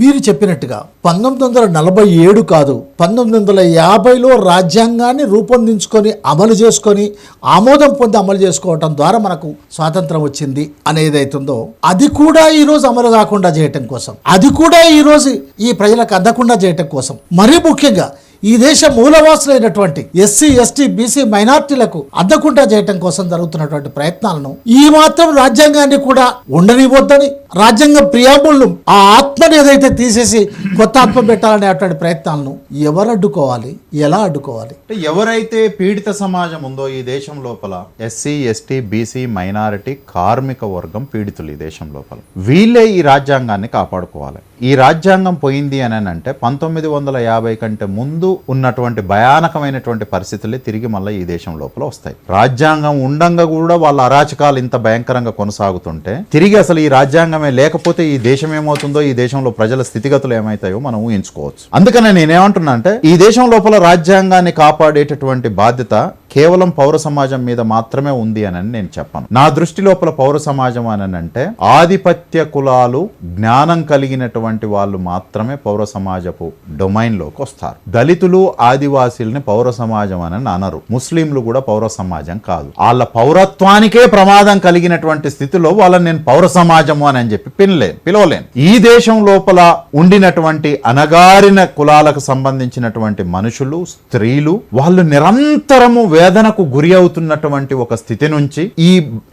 మీరు చెప్పినట్టుగా 1947 కాదు 1950లో రాజ్యాంగాన్ని రూపొందించుకొని అమలు చేసుకొని ఆమోదం పొంది అమలు చేసుకోవటం ద్వారా మనకు స్వాతంత్రం వచ్చింది అనేదైతుందో అది కూడా ఈరోజు అమలు కాకుండా చేయటం కోసం, అది కూడా ఈరోజు ఈ ప్రజలకు అందకుండా చేయటం కోసం, మరీ ముఖ్యంగా ఈ దేశ మూలవాసులైనటువంటి ఎస్సీ ఎస్టీ బీసీ మైనార్టీలకు అందకుండా చేయటం కోసం జరుగుతున్నటువంటి ప్రయత్నాలను ఈ మాత్రం రాజ్యాంగాన్ని కూడా ఉండనివ్వద్దని, రాజ్యాంగ ప్రియాంబుల్ను ఆ ఆత్మని ఏదైతే తీసేసి కొత్త ఆత్మ పెట్టాలనేటువంటి ప్రయత్నాలను ఎవరు అడ్డుకోవాలి, ఎలా అడ్డుకోవాలి? ఎవరైతే పీడిత సమాజం ఉందో ఈ దేశం లోపల, ఎస్సీ ఎస్టీ బీసీ మైనారిటీ కార్మిక వర్గం పీడితులు ఈ దేశం లోపల, వీళ్ళే ఈ రాజ్యాంగాన్ని కాపాడుకోవాలి. ఈ రాజ్యాంగం పోయింది అని అంటే 1950 కంటే ముందు ఉన్నటువంటి భయానకమైనటువంటి పరిస్థితులే తిరిగి మళ్ళీ ఈ దేశం లోపల వస్తాయి. రాజ్యాంగం ఉండంగా కూడా వాళ్ళ అరాచకాలు ఇంత భయంకరంగా కొనసాగుతుంటే తిరిగి అసలు ఈ రాజ్యాంగమే లేకపోతే ఈ దేశం ఏమవుతుందో, ఈ దేశంలో ప్రజల స్థితిగతులు ఏమైతాయో మనం ఊహించుకోవచ్చు. అందుకనే నేనేమంటున్నా అంటే ఈ దేశం లోపల రాజ్యాంగాన్ని కాపాడేటటువంటి బాధ్యత కేవలం పౌర సమాజం మీద మాత్రమే ఉంది అని నేను చెప్పను. నా దృష్టి లోపల పౌర సమాజం అని అంటే ఆధిపత్య కులాలు, జ్ఞానం కలిగినటువంటి వాళ్ళు మాత్రమే పౌర సమాజపు డొమైన్లోకి వస్తారు. దళితులు ఆదివాసీలని పౌర సమాజం అని అనరు. ముస్లింలు కూడా పౌర సమాజం కాదు. వాళ్ళ పౌరత్వానికే ప్రమాదం కలిగినటువంటి స్థితిలో వాళ్ళని నేను పౌర సమాజము అని చెప్పి పిలవలేను. ఈ దేశం లోపల ఉండినటువంటి అనగారిన కులాలకు సంబంధించినటువంటి మనుషులు, స్త్రీలు, వాళ్ళు నిరంతరము వేదనకు గురి అవుతున్నటువంటి ఒక స్థితి నుంచి ఈ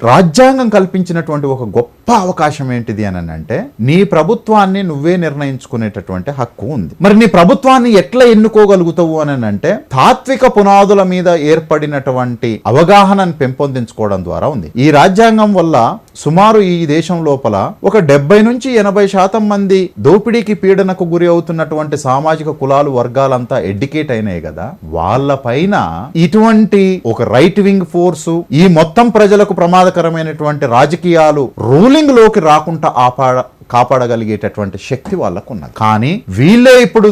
రాజ్యాంగం కల్పించినటువంటి ఒక గొప్ప అవకాశం ఏంటిది అని అంటే నీ ప్రభుత్వాన్ని నువ్వే నిర్ణయించుకునేటటువంటి హక్కు ఉంది. మరి నీ ప్రభుత్వాన్ని ఎట్లా ఎన్నుకోగలుగుతావు అని అంటే తాత్విక పునాదుల మీద ఏర్పడినటువంటి అవగాహనను పెంపొందించుకోవడం ద్వారా ఉంది. ఈ రాజ్యాంగం వల్ల సుమారు ఈ దేశం లోపల ఒక 70 నుంచి 80% మంది దోపిడీకి పీడనకు గురి అవుతున్నటువంటి సామాజిక కులాలు వర్గాలంతా ఎడ్యుకేట్ అయినాయి కదా, వాళ్ళ పైన ఇటువంటి ఒక రైట్ వింగ్ ఫోర్సు, ఈ మొత్తం ప్రజలకు ప్రమాదకరమైనటువంటి రాజకీయాలు రూలింగ్ లోకి రాకుండా కాపాడగలిగేటటువంటి శక్తి వాళ్ళకు ఉన్నది. కానీ వీళ్ళే ఇప్పుడు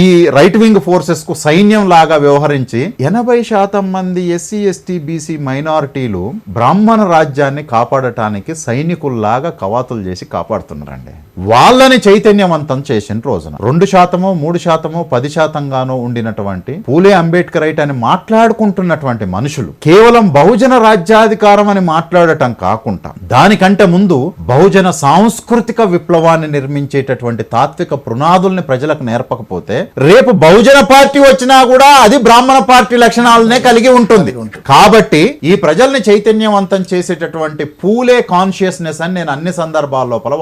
ఈ రైట్ వింగ్ ఫోర్సెస్ కు సైన్యం లాగా వ్యవహరించి 80% మంది ఎస్సీ ఎస్టీ బీసీ మైనారిటీలు బ్రాహ్మణ రాజ్యాన్ని కాపాడటానికి సైనికుల్లాగా కవాతులు చేసి కాపాడుతున్నారండి. వాళ్ళని చైతన్యవంతం చేసిన రోజున 2%, 3%, 10%గానో ఉండినటువంటి పూలే అంబేద్కర్ రైట్ అని మాట్లాడుకుంటున్నటువంటి మనుషులు కేవలం బహుజన రాజ్యాధికారం అని మాట్లాడటం కాకుండా దానికంటే ముందు బహుజన సాంస్కృతిక విప్లవాన్ని నిర్మించేటటువంటి తాత్విక పునాదుల్ని ప్రజలకు నేర్పకపోతే రేపు బహుజన పార్టీ వచ్చినా కూడా అది బ్రాహ్మణ పార్టీ లక్షణాలనే కలిగి ఉంటుంది. కాబట్టి ఈ ప్రజల్ని చైతన్యవంతం చేసేటటువంటి పూలే కాన్షియస్నెస్ అని నేను అన్ని సందర్భాల లోపల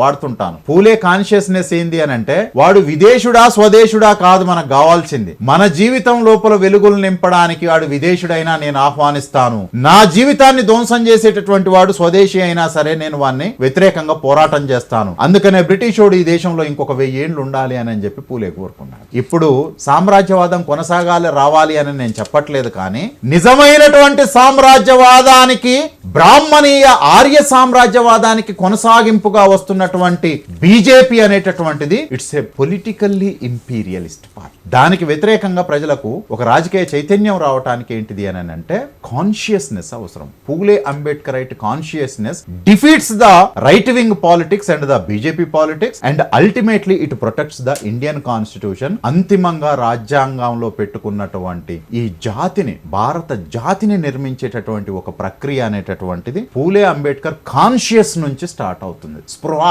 వాడుతుంటాను. పూలే కాన్షియస్నెస్ ఏంది అని అంటే వాడు విదేశుడా స్వదేశుడా కాదు మనకు కావాల్సింది. మన జీవితం లోపల వెలుగులు నింపడానికి వాడు విదేశుడైనా నేను ఆహ్వానిస్తాను, నా జీవితాన్ని ధ్వంసం చేసేటటువంటి వాడు స్వదేశీ అయినా సరే నేను వాడిని వ్యతిరేకంగా పోరాటం చేస్తాను. అందుకనే బ్రిటిష్ వాడు ఈ దేశంలో ఇంకొక 1000 ఏళ్ళు ఉండాలి అని చెప్పి పూలే కోరుకున్నాడు. ఇప్పుడు సామ్రాజ్యవాదం కొనసాగాలి రావాలి అని నేను చెప్పట్లేదు, కానీ నిజమైనటువంటి సామ్రాజ్యవాదానికి, బ్రాహ్మణీయ ఆర్య సామ్రాజ్యవాదానికి కొనసాగింపుగా వస్తున్నటువంటి బీజేపీ అనేటటువంటిది it's a politically imperialist party. దానికి వ్యతిరేకంగా ప్రజలకు ఒక రాజకీయ చైతన్యం రావడానికి ఏంటిది అని అంటే కాన్షియస్నెస్ అవసరం. Phule Ambedkar right consciousness defeats the right wing politics and the BJP politics and ultimately it protects the Indian constitution. అంతిమంగా రాజ్యాంగంలో పెట్టుకున్నటువంటి ఈ జాతిని, భారత జాతిని నిర్మించేటటువంటి ఒక ప్రక్రియ అనేటటువంటిది పూలే అంబేద్కర్ కాన్షియస్ నుంచి స్టార్ట్ అవుతుంది. స్పృహ